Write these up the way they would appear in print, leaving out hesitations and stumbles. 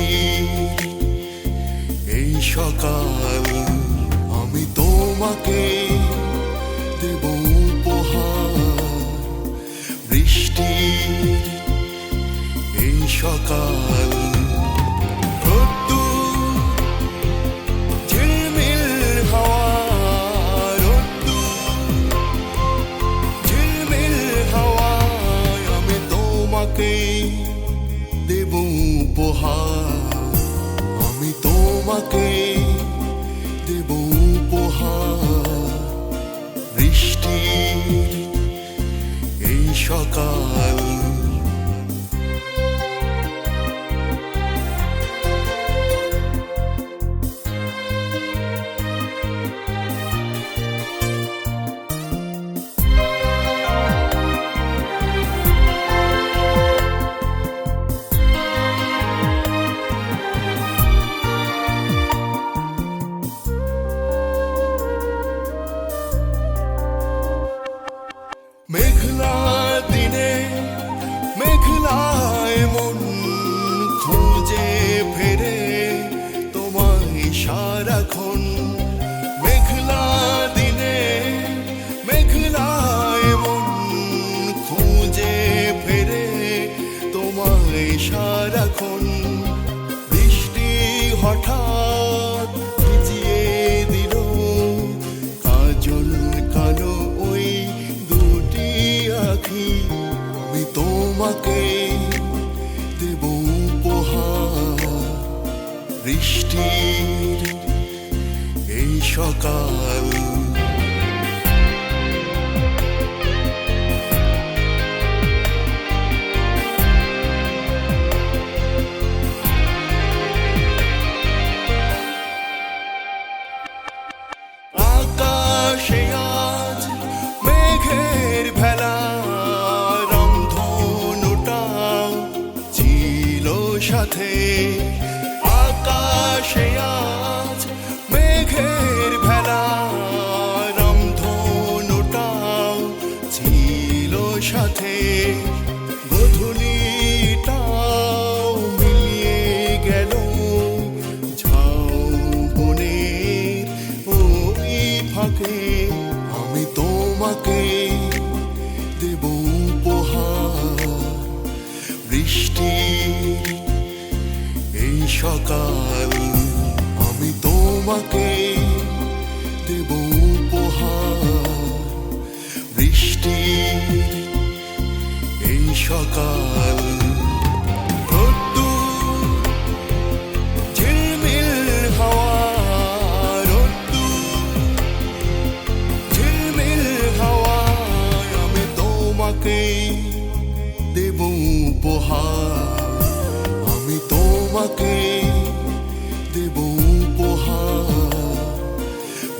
বৃষ্টির এই সকাল আমি তোমাকে দেব উপহার। বৃষ্টির এই সকাল দেব উপহার। আমি তোমাকে দেব উপহার। বৃষ্টির এই সকাল মেঘলা দিনে মেঘলায় মন খুঁজে ফেরে তোমায় সারাক্ষণ। মেঘলা দিনে মেঘলায় মন খুঁজে ফেরে তোমায় সারাক্ষণ। বৃষ্টি হঠাৎ ভিজিয়ে দিল কাজল কালো আমি তোমাকে দেব উপহার। বৃষ্টির এই সকাল আকাশে আজ মেঘের ভেলা সাথে। আকাশে আজ মেঘের ভেলা রংধনুটাও ছিল সাথে। গধূলিটাও মিলিয়ে গেল ঝাউবনের ওই ফাঁকে। আমি তোমাকে দেব উপহার। বৃষ্টির এই সকাল আমি তোমাকে দেব উপহার। বৃষ্টির এই সকাল ঝিলমিল হাওয়া ঝিলমিল হাওয়ায় আমি তোমাকে দেব উপহার। আমি তোমাকে দেব উপহার।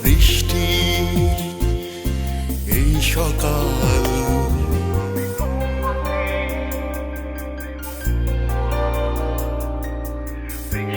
বৃষ্টির এই সকাল Bring